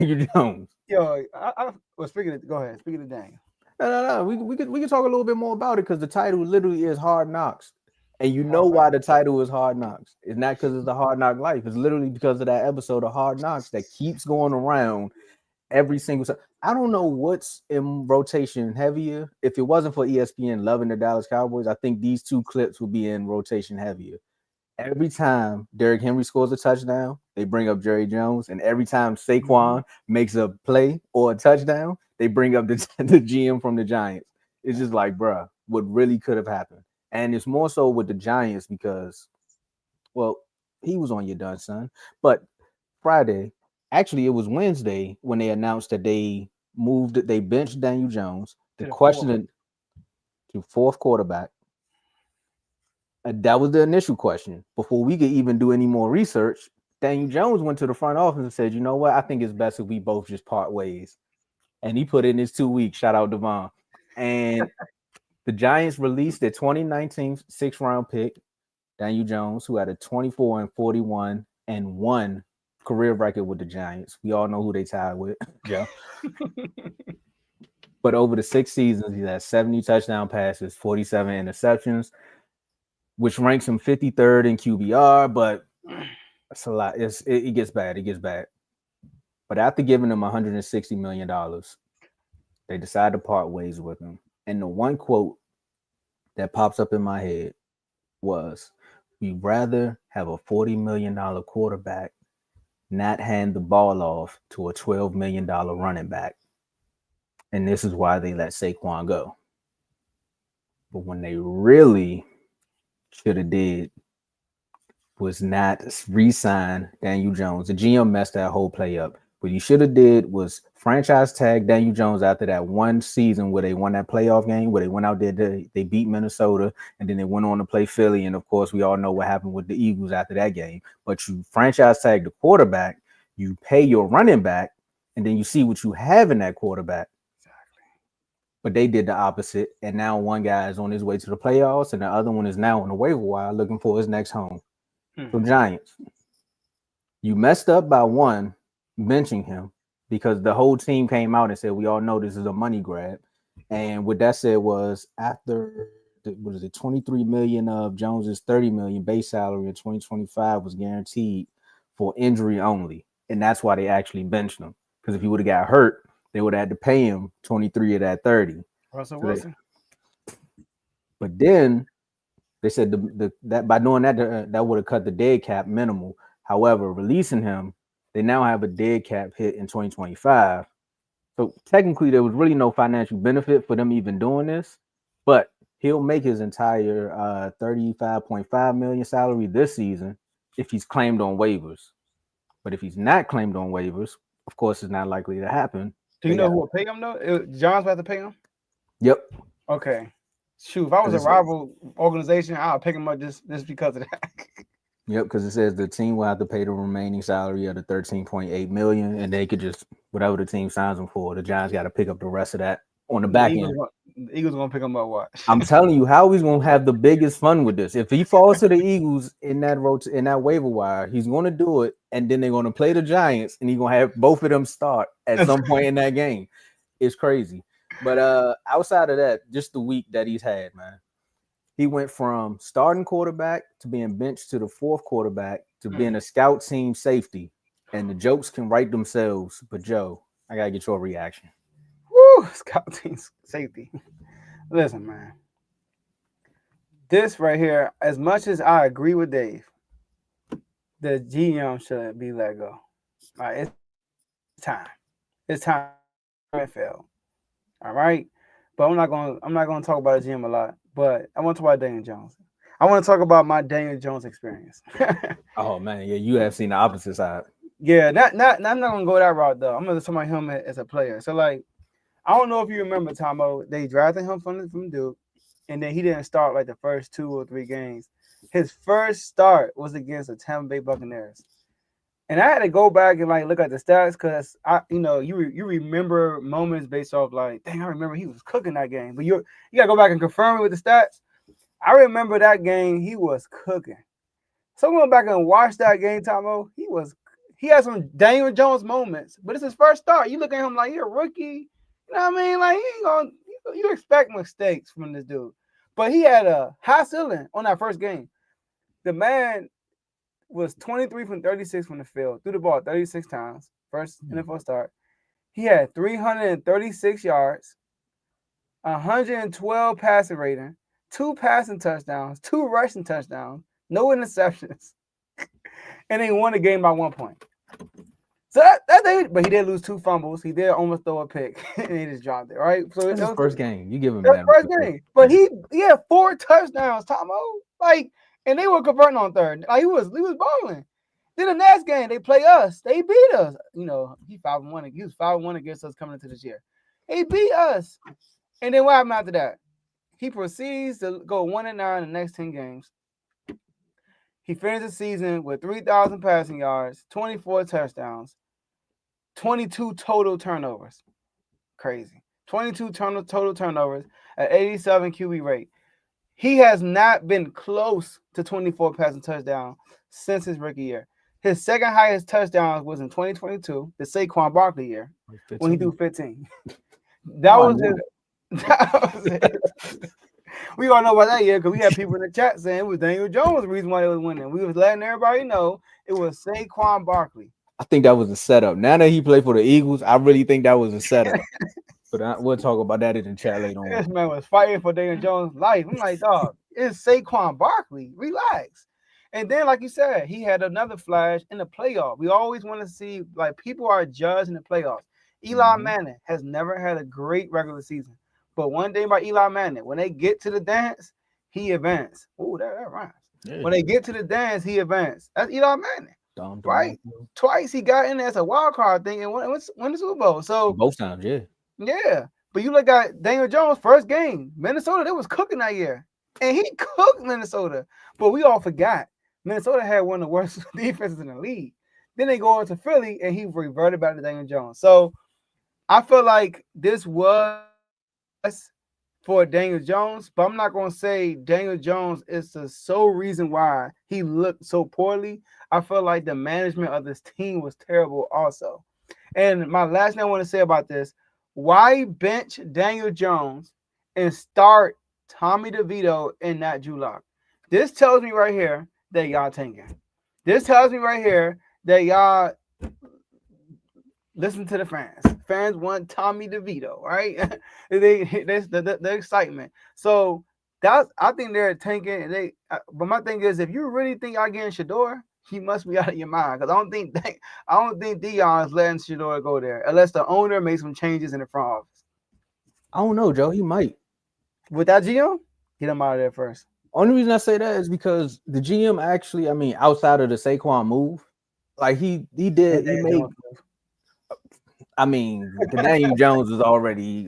Daniel Jones. Yo, I was speaking of, go ahead, speaking of Daniel. No. We could talk a little bit more about it because the title literally is Hard Knocks, and you know All right. why the title is Hard Knocks. It's not because it's the Hard Knock Life. It's literally because of that episode of Hard Knocks that keeps going around every single time. I don't know what's in rotation heavier. If it wasn't for ESPN loving the Dallas Cowboys, I think these two clips would be in rotation heavier. Every time Derrick Henry scores a touchdown, they bring up Jerry Jones, and every time Mhm. Saquon makes a play or a touchdown, they bring up the, the GM from the Giants. It's just like, bruh, what really could have happened? And it's more so with the Giants because, well, he was on your done, son. But Friday, actually, it was Wednesday when they announced that they benched Daniel Jones. The To the fourth. question to fourth quarterback. That was the initial question. Before we could even do any more research, Daniel Jones went to the front office and said, "You know what? I think it's best if we both just part ways." And he put in his 2 weeks. Shout out Devon. And the Giants released their 2019 sixth-round pick, Daniel Jones, who had a 24-41-1 career record with the Giants. We all know who they tied with, Joe. But over the 6 seasons, he had 70 touchdown passes, 47 interceptions, which ranks him 53rd in QBR. But that's a lot. It gets bad. It gets bad. But after giving him $160 million, they decide to part ways with him. And the one quote that pops up in my head was, "We'd rather have a $40 million quarterback not hand the ball off to a $12 million running back." And this is why they let Saquon go. But when they really should have did was not re-sign Daniel Jones. The GM messed that whole play up. What you should have did was franchise tag Daniel Jones after that one season where they won that playoff game, where they went out there, they beat Minnesota, and then they went on to play Philly. And of course, we all know what happened with the Eagles after that game. But you franchise tag the quarterback, you pay your running back, and then you see what you have in that quarterback. But they did the opposite, and now one guy is on his way to the playoffs, and the other one is now on the waiver wire looking for his next home. So Mhm. Giants, you messed up by one benching him because the whole team came out and said we all know this is a money grab. And what that said was after what is it 23 million of Jones's 30 million base salary in 2025 was guaranteed for injury only. And that's why they actually benched him. Because if he would have got hurt, they would have had to pay him 23 of that 30. Russell So they, Wilson. but then they said that by doing that, that would have cut the dead cap minimal. However, releasing him, they now have a dead cap hit in 2025. So technically, there was really no financial benefit for them even doing this. But he'll make his entire 35.5 million salary this season if he's claimed on waivers. But if he's not claimed on waivers, of course, it's not likely to happen. Do you They know got who will pay him though? John's about to pay him. yep, Okay. Shoot, if I was a because it's rival organization, I'll pick him up just because of that. yep, because it says the team will have to pay the remaining salary of the 13.8 million, and they could just whatever the team signs them for. The Giants got to pick up the rest of that on the the back Eagles, end. the Eagles gonna pick him up. Watch. I'm telling you, how he's gonna have the biggest fun with this. If he falls to the Eagles in that in that waiver wire, he's gonna do it, and then they're gonna play the Giants, and he's gonna have both of them start at That's some point in that game. It's crazy. But outside of that, just the week that he's had, man. He went from starting quarterback to being benched to the fourth quarterback to being mm. a scout team safety. And the jokes can write themselves. But Joe, I gotta get your reaction. Woo, scout team safety. Listen, man, this right here. As much as I agree with Dave, the GM shouldn't be let go. All right, it's time. It's time for the NFL. All right, but I'm not gonna talk about the GM a lot. But I want to talk about Daniel Jones. I want to talk about my Daniel Jones experience. Oh man, yeah, you have seen the opposite side. Yeah, not. I'm not gonna go that route though. I'm gonna talk about him as a player. So like, I don't know if you remember Tomo. They drafted him from Duke, and then he didn't start like the first 2 or 3 games. His first start was against the Tampa Bay Buccaneers, and I had to go back and like look at the stats because you remember moments based off like, dang, I remember he was cooking that game, but you gotta go back and confirm it with the stats. I remember that game he was cooking. So I'm going back and watch that game, Tomo. he has some Daniel Jones moments, but it's his first start. You look at him like you're a rookie. You know what I mean? Like he ain't gonna. You expect mistakes from this dude, but he had a high ceiling on that first game. The man was 23 from 36 from the field, threw the ball 36 times, first NFL start. He had 336 yards, 112 passing rating, 2 passing touchdowns, 2 rushing touchdowns, no interceptions, and they won the game by 1 point. So but he did lose 2 fumbles. He did almost throw a pick, and he just dropped it. Right. So that's his first game. You give him that first game, but he had 4 touchdowns, Tomo. Like, and they were converting on third. Like he was balling. Then the next game they play us. They beat us. You know, he 5-1. He was 5-1 against us coming into this year. He beat us. And then what happened after that? He proceeds to go 1-9 the next 10 games. He finished the season with 3,000 passing yards, 24 touchdowns, 22 total turnovers. Crazy. 22 total turnovers at 87 QB rate. He has not been close to 24 passing touchdowns since his rookie year. His second highest touchdowns was in 2022, the Saquon Barkley year, 15. When he threw 15. That was it. We all know about that year because we had people in the chat saying it was Daniel Jones the reason why they was winning. We was letting everybody know it was Saquon Barkley. I think that was a setup. Now that he played for the Eagles, I really think that was a setup. But we'll talk about that in the chat later on. This man was fighting for Daniel Jones' life. I'm like, dog, it's Saquon Barkley. Relax. And then, like you said, he had another flash in the playoff. We always want to see, like, people are judged in the playoffs. Eli Manning has never had a great regular season. But one thing about Eli Manning, when they get to the dance, he advances. Oh, that rhymes. Yeah. When they get to the dance, he advances. That's Eli Manning. Right? Twice he got in there as a wild card thing and won the Super Bowl. So both times, yeah. Yeah. But you look at Daniel Jones' first game, Minnesota, they was cooking that year. And he cooked Minnesota. But we all forgot. Minnesota had one of the worst defenses in the league. Then they go into Philly, and he reverted back to Daniel Jones. So I feel like this was for Daniel Jones, but I'm not going to say Daniel Jones is the sole reason why he looked so poorly. I feel like the management of this team was terrible also. And my last thing I want to say about this, why bench Daniel Jones and start Tommy DeVito and not Drew Lock? This tells me right here that y'all tanking. This tells me right here that y'all listen to the fans. Fans want Tommy DeVito, right? That's the excitement. So I think they're tanking. But my thing is, if you really think y'all getting Shador, he must be out of your mind because I don't think Dion is letting Shador go there unless the owner makes some changes in the front office. I don't know, Joe. He might. With that GM, get him out of there first. Only reason I say that is because the GM actually, I mean, outside of the Saquon move, like he made. I mean, Daniel Jones was already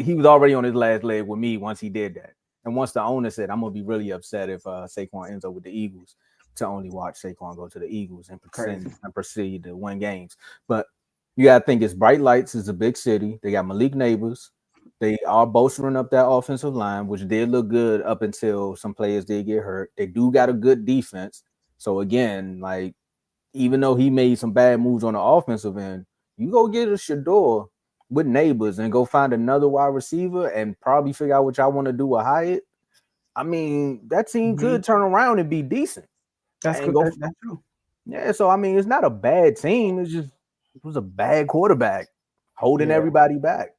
he was already on his last leg with me once he did that, and once the owner said, "I'm gonna be really upset if Saquon ends up with the Eagles," to only watch Saquon go to the Eagles and proceed to win games. But you gotta think it's bright lights. It's a big city. They got Malik Neighbors. They are bolstering up that offensive line, which did look good up until some players did get hurt. They do got a good defense. So again, like, even though he made some bad moves on the offensive end, you go get a Shador with Neighbors and go find another wide receiver and probably figure out what y'all want to do with Hyatt. I mean, that team could turn around and be decent. That's good. That's true. Yeah, so I mean, it's not a bad team. It was a bad quarterback holding everybody back.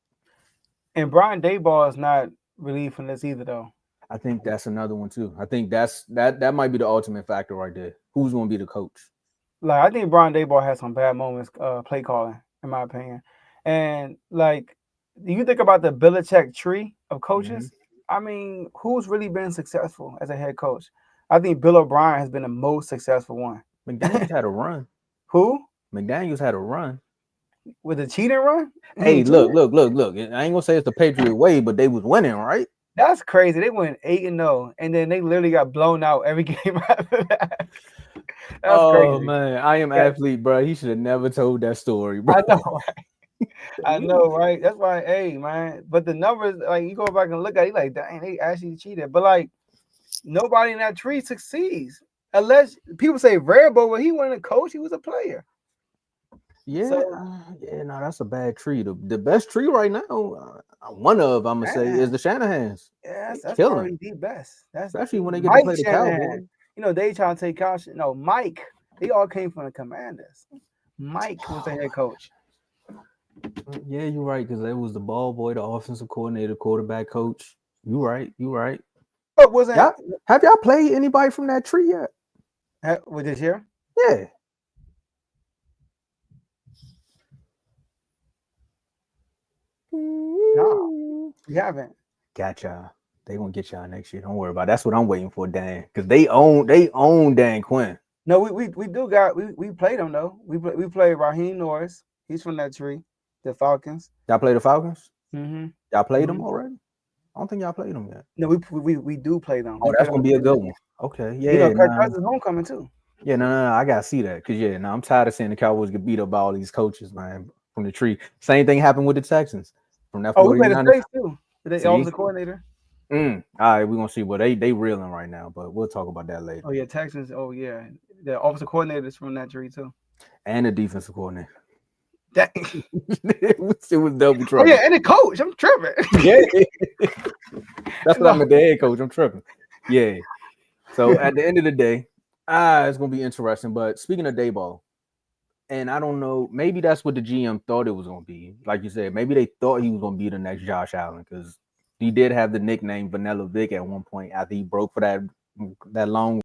And Brian Daboll is not relieved from this either, though. I think that's another one too. I think that might be the ultimate factor right there. Who's going to be the coach? Like, I think Brian Daboll has some bad moments, play calling, in my opinion. And like, you think about the Belichick tree of coaches. I mean, who's really been successful as a head coach? I think Bill O'Brien has been the most successful one. McDaniels had a run. Who? McDaniels had a run. With the cheating run? Hey, look. I ain't gonna say it's the Patriot way, but they was winning, right? That's crazy. They went 8-0, and then they literally got blown out every game after that. That's crazy. Man, I am athlete, bro. He should have never told that story, bro. I know, right? I know, right? That's why, hey, man. But the numbers, like, you go back and look at it, like, dang, they actually cheated. But like, nobody in that tree succeeds unless people say Vrabel, well, he wasn't a coach, he was a player. Yeah, So no, that's a bad tree. The best tree right now, one of I'm gonna say, is Shanahan, the Shanahan's. yeah, They that's killing, probably the best. That's especially when they get to Mike play the Shanahan. Cowboys. You know, they trying to take caution. No, Mike. They all came from the Commanders. Mike was the head coach. Yeah, you're right, because it was the ball boy, the offensive coordinator, quarterback coach. You right, you right. But wasn't Y'all have y'all played anybody from that tree yet? with this year? Yeah. No, we haven't. Gotcha. They gonna get y'all next year. Don't worry about it. That's what I'm waiting for, Dan. Because they own Dan Quinn. No, we do got we played them though. We played Raheem Norris. He's from that tree, the Falcons. Y'all play the Falcons? Mm-hmm. Y'all played them Mm-hmm. already? I don't think y'all played them yet. No, we do play them. We Oh, play that's them. gonna be a good one. Okay, You know, yeah, Kirk nah. Cousins homecoming too. Yeah, no, I gotta see that. Cause yeah, I'm tired of seeing the Cowboys get beat up by all these coaches, man, from the tree. Same thing happened with the Texans from that Oh, we played the 49ers. States too. The See? offensive coordinator. All right, we're gonna see. Well, they reeling right now, but we'll talk about that later. Oh yeah, Texans. Oh yeah, the offensive coordinator is from that tree too. And the defensive coordinator. That, it was double oh yeah, trouble. and the coach. I'm tripping. Yeah. That's what No. I'm a head coach. I'm tripping. Yeah. So at the end of the day, it's gonna be interesting. But speaking of Dayball, and I don't know, maybe that's what the GM thought it was gonna be. Like you said, maybe they thought he was gonna be the next Josh Allen because he did have the nickname Vanilla Vic at one point after he broke for that long